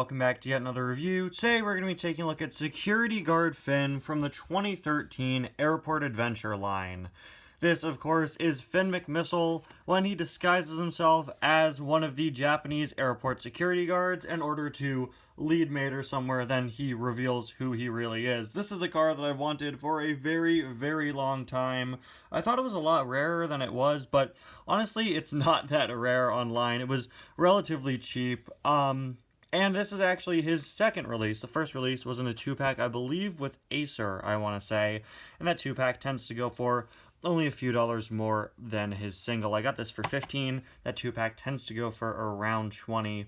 welcome back to yet another review. Today we're going to be taking a look at Security Guard Finn from the 2013 Airport Adventure line. This, of course, is Finn McMissile when he disguises himself as one of the Japanese airport security guards in order to lead Mater somewhere. Then he reveals who he really is. This is a car that I've wanted for a very, very long time. I thought it was a lot rarer than it was, but honestly, it's not that rare online. It was relatively cheap. And this is actually his second release. The first release was in a 2-pack, I believe, with Acer, I want to say. And that 2-pack tends to go for only a few dollars more than his single. I got this for $15. That 2-pack tends to go for around $20.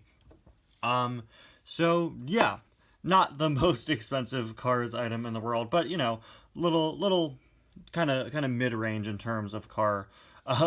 So yeah, not the most expensive cars item in the world, but you know, little kind of mid-range in terms of car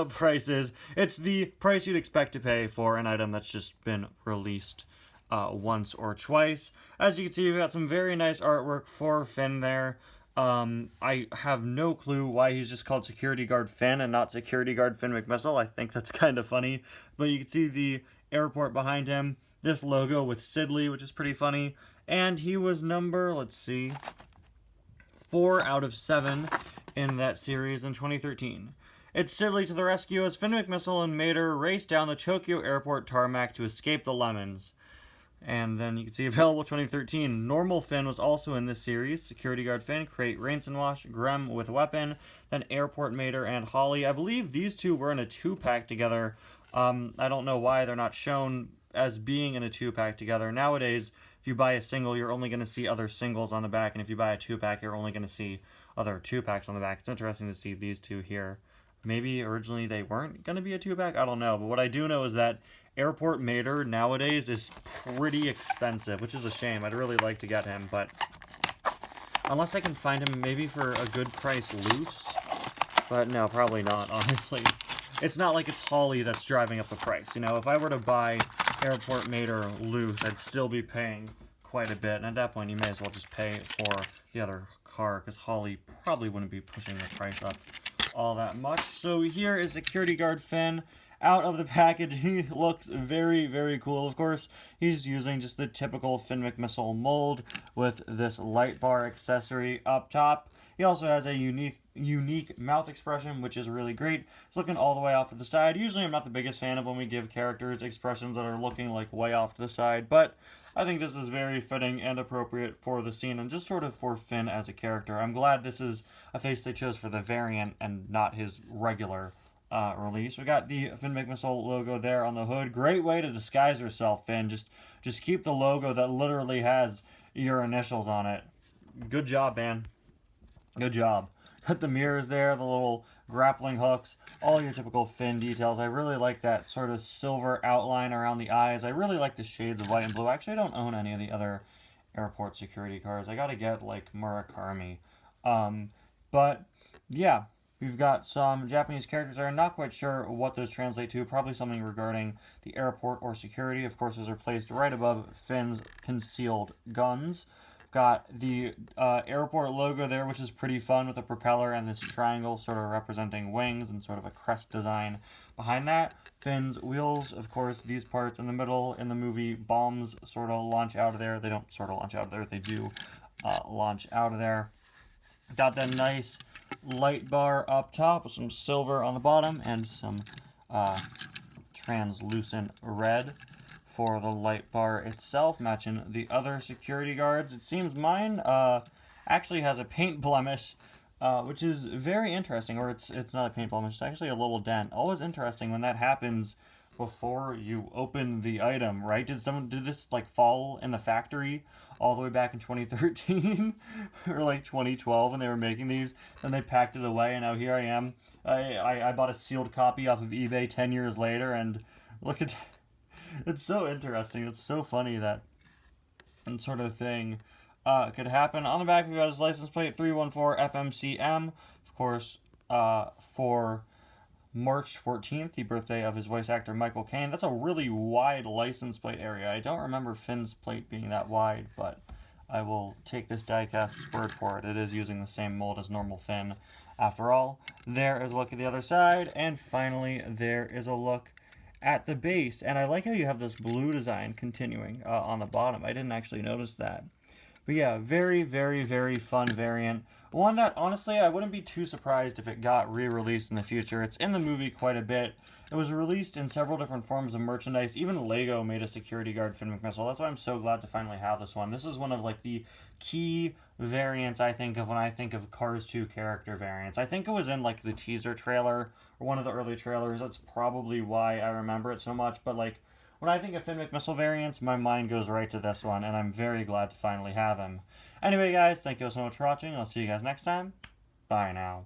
prices. It's the price you'd expect to pay for an item that's just been released once or twice. As you can see, we've got some very nice artwork for Finn there. I have no clue why he's just called Security Guard Finn and not Security Guard Finn McMissile. I think that's kind of funny. But you can see the airport behind him. This logo with Sidley, which is pretty funny. And he was number, let's see, 4 out of 7 in that series in 2013. It's Sidley to the rescue as Finn McMissile and Mater race down the Tokyo airport tarmac to escape the lemons. And then you can see available 2013. Normal Finn was also in this series. Security Guard Finn, Crate, Rinse and Wash, Grem with Weapon, then Airport Mater and Holly. I believe these two were in a 2-pack together. I don't know why they're not shown as being in a 2-pack together. Nowadays, if you buy a single, you're only going to see other singles on the back, and if you buy a 2-pack, you're only going to see other 2-packs on the back. It's interesting to see these two here. Maybe originally they weren't going to be a 2-pack? I don't know. But what I do know is that Airport Mater nowadays is pretty expensive, which is a shame. I'd really like to get him, but unless I can find him maybe for a good price loose. But no, probably not, honestly. It's not like it's Holly that's driving up the price. You know, if I were to buy Airport Mater loose, I'd still be paying quite a bit. And at that point, you may as well just pay for the other car, because Holly probably wouldn't be pushing the price up all that much. So here is Security Guard Finn. Out of the package, he looks very, very cool. Of course, he's using just the typical Finn McMissile mold with this light bar accessory up top. He also has a unique mouth expression, which is really great. It's looking all the way off to the side. Usually I'm not the biggest fan of when we give characters expressions that are looking like way off to the side, but I think this is very fitting and appropriate for the scene and just sort of for Finn as a character. I'm glad this is a face they chose for the variant and not his regular release. We got the Finn McMissile logo there on the hood. Great way to disguise yourself, Finn. Just keep the logo that literally has your initials on it. Good job, man. Good job. Got the mirrors there, the little grappling hooks, all your typical Finn details. I really like that sort of silver outline around the eyes. I really like the shades of white and blue. Actually, I don't own any of the other airport security cars. I gotta get, like, Murakami. But, yeah. We've got some Japanese characters there. I'm not quite sure what those translate to. Probably something regarding the airport or security. Of course, those are placed right above Finn's concealed guns. Got the airport logo there, which is pretty fun with a propeller and this triangle sort of representing wings and sort of a crest design behind that. Finn's wheels, of course, these parts in the middle in the movie, bombs sort of launch out of there. They don't sort of launch out of there. They do launch out of there. Got that nice light bar up top with some silver on the bottom and some translucent red for the light bar itself, matching the other security guards. It seems mine actually has a paint blemish, which is very interesting. Or it's not a paint blemish, it's actually a little dent. Always interesting when that happens before you open the item, right? Did this like fall in the factory all the way back in 2013 or like 2012 when they were making these? Then they packed it away, and now here I am. I bought a sealed copy off of eBay 10 years later, and look at it's so interesting. It's so funny that sort of thing could happen. On the back, we got his license plate 314 FMCM, of course, for March 14th, the birthday of his voice actor Michael Caine. That's a really wide license plate area. I don't remember Finn's plate being that wide, but I will take this diecast's word for it. It is using the same mold as normal Finn. After all, there is a look at the other side, and finally there is a look at the base. And I like how you have this blue design continuing on the bottom. I didn't actually notice that. But yeah, very, very, very fun variant. One that, honestly, I wouldn't be too surprised if it got re-released in the future. It's in the movie quite a bit. It was released in several different forms of merchandise. Even Lego made a security guard Finn McMissile. That's why I'm so glad to finally have this one. This is one of, like, the key variants I think of when I think of Cars 2 character variants. I think it was in, like, the teaser trailer or one of the early trailers. That's probably why I remember it so much. But, like, when I think of Finn McMissile variants, my mind goes right to this one, and I'm very glad to finally have him. Anyway, guys, thank you so much for watching. I'll see you guys next time. Bye now.